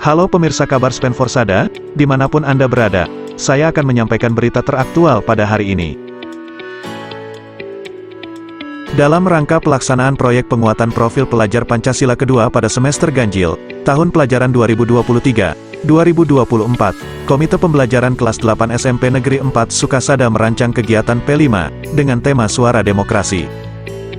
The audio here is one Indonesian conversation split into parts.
Halo pemirsa kabar Spen Forsada, dimanapun Anda berada, saya akan menyampaikan berita teraktual pada hari ini. Dalam rangka pelaksanaan proyek penguatan profil pelajar Pancasila kedua pada semester ganjil, tahun pelajaran 2023-2024, Komite Pembelajaran Kelas 8 SMP Negeri 4 Sukasada merancang kegiatan P5, dengan tema Suara Demokrasi.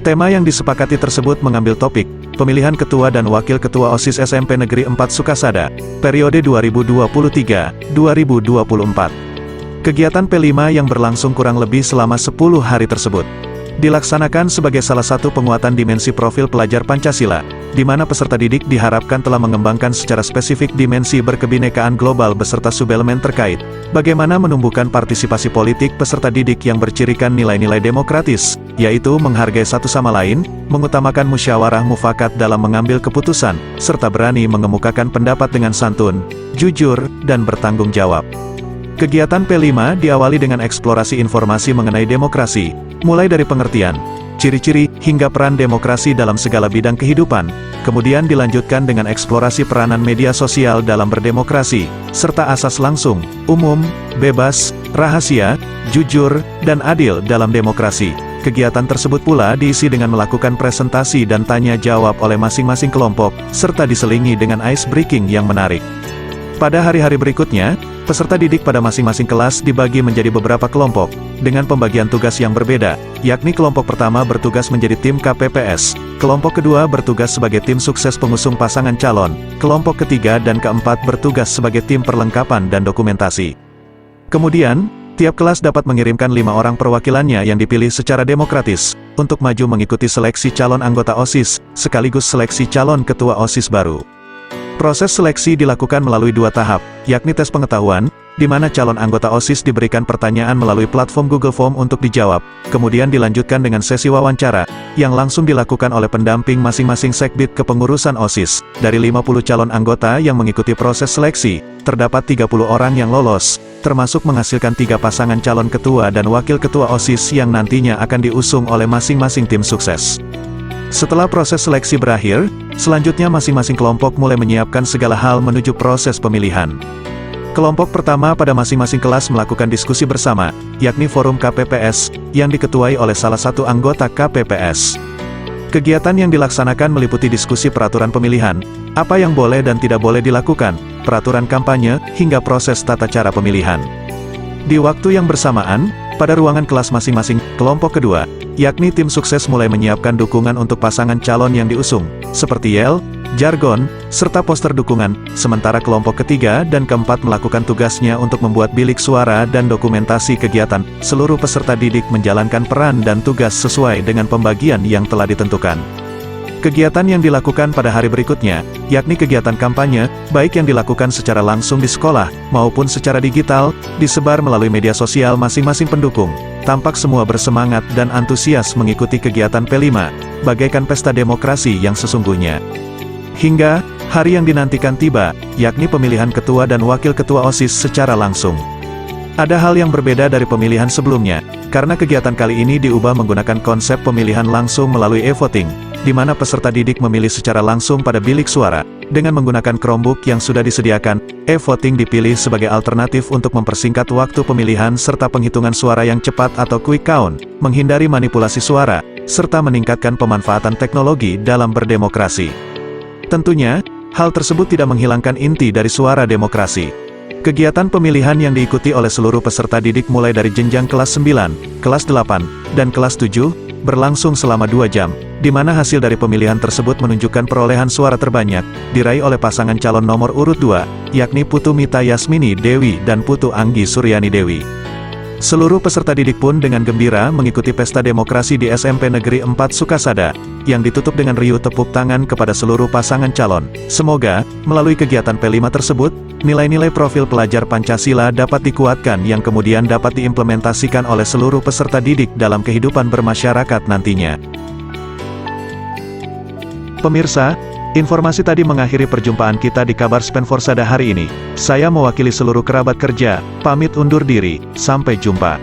Tema yang disepakati tersebut mengambil topik, pemilihan ketua dan wakil ketua OSIS SMP Negeri 4 Sukasada, periode 2023-2024. Kegiatan P5 yang berlangsung kurang lebih selama 10 hari tersebut dilaksanakan sebagai salah satu penguatan dimensi profil pelajar Pancasila, di mana peserta didik diharapkan telah mengembangkan secara spesifik dimensi berkebinekaan global beserta subelemen terkait, bagaimana menumbuhkan partisipasi politik peserta didik yang bercirikan nilai-nilai demokratis, yaitu menghargai satu sama lain, mengutamakan musyawarah mufakat dalam mengambil keputusan, serta berani mengemukakan pendapat dengan santun, jujur, dan bertanggung jawab. Kegiatan P5 diawali dengan eksplorasi informasi mengenai demokrasi, mulai dari pengertian, ciri-ciri, hingga peran demokrasi dalam segala bidang kehidupan, kemudian dilanjutkan dengan eksplorasi peranan media sosial dalam berdemokrasi, serta asas langsung, umum, bebas, rahasia, jujur, dan adil dalam demokrasi. Kegiatan tersebut pula diisi dengan melakukan presentasi dan tanya jawab oleh masing-masing kelompok, serta diselingi dengan ice breaking yang menarik. Pada hari-hari berikutnya, peserta didik pada masing-masing kelas dibagi menjadi beberapa kelompok, dengan pembagian tugas yang berbeda, yakni kelompok pertama bertugas menjadi tim KPPS, kelompok kedua bertugas sebagai tim sukses pengusung pasangan calon, kelompok ketiga dan keempat bertugas sebagai tim perlengkapan dan dokumentasi. Kemudian, tiap kelas dapat mengirimkan 5 orang perwakilannya yang dipilih secara demokratis, untuk maju mengikuti seleksi calon anggota OSIS, sekaligus seleksi calon ketua OSIS baru. Proses seleksi dilakukan melalui 2 tahap, yakni tes pengetahuan, di mana calon anggota OSIS diberikan pertanyaan melalui platform Google Form untuk dijawab, kemudian dilanjutkan dengan sesi wawancara, yang langsung dilakukan oleh pendamping masing-masing sekbid kepengurusan OSIS. Dari 50 calon anggota yang mengikuti proses seleksi, terdapat 30 orang yang lolos, termasuk menghasilkan 3 pasangan calon ketua dan wakil ketua OSIS yang nantinya akan diusung oleh masing-masing tim sukses. Setelah proses seleksi berakhir, selanjutnya masing-masing kelompok mulai menyiapkan segala hal menuju proses pemilihan. Kelompok pertama pada masing-masing kelas melakukan diskusi bersama, yakni forum KPPS, yang diketuai oleh salah satu anggota KPPS. Kegiatan yang dilaksanakan meliputi diskusi peraturan pemilihan, apa yang boleh dan tidak boleh dilakukan, peraturan kampanye, hingga proses tata cara pemilihan. Di waktu yang bersamaan, pada ruangan kelas masing-masing kelompok kedua, yakni tim sukses mulai menyiapkan dukungan untuk pasangan calon yang diusung, seperti yel, jargon, serta poster dukungan, sementara kelompok ketiga dan keempat melakukan tugasnya untuk membuat bilik suara dan dokumentasi kegiatan. Seluruh peserta didik menjalankan peran dan tugas sesuai dengan pembagian yang telah ditentukan. Kegiatan yang dilakukan pada hari berikutnya, yakni kegiatan kampanye, baik yang dilakukan secara langsung di sekolah, maupun secara digital, disebar melalui media sosial masing-masing pendukung. Tampak semua bersemangat dan antusias mengikuti kegiatan P5, bagaikan pesta demokrasi yang sesungguhnya. Hingga, hari yang dinantikan tiba, yakni pemilihan ketua dan wakil ketua OSIS secara langsung. Ada hal yang berbeda dari pemilihan sebelumnya, karena kegiatan kali ini diubah menggunakan konsep pemilihan langsung melalui e-voting, di mana peserta didik memilih secara langsung pada bilik suara. Dengan menggunakan Chromebook yang sudah disediakan, e-voting dipilih sebagai alternatif untuk mempersingkat waktu pemilihan serta penghitungan suara yang cepat atau quick count, menghindari manipulasi suara, serta meningkatkan pemanfaatan teknologi dalam berdemokrasi. Tentunya, hal tersebut tidak menghilangkan inti dari suara demokrasi. Kegiatan pemilihan yang diikuti oleh seluruh peserta didik mulai dari jenjang kelas 9, kelas 8, dan kelas 7, berlangsung selama 2 jam, di mana hasil dari pemilihan tersebut menunjukkan perolehan suara terbanyak, diraih oleh pasangan calon nomor urut 2, yakni Putu Mita Yasmini Dewi dan Putu Anggi Suryani Dewi. Seluruh peserta didik pun dengan gembira mengikuti pesta demokrasi di SMP Negeri 4 Sukasada, yang ditutup dengan riuh tepuk tangan kepada seluruh pasangan calon. Semoga, melalui kegiatan P5 tersebut, nilai-nilai profil pelajar Pancasila dapat dikuatkan yang kemudian dapat diimplementasikan oleh seluruh peserta didik dalam kehidupan bermasyarakat nantinya. Pemirsa, informasi tadi mengakhiri perjumpaan kita di kabar Spen Forsada hari ini. Saya mewakili seluruh kerabat kerja, pamit undur diri, sampai jumpa.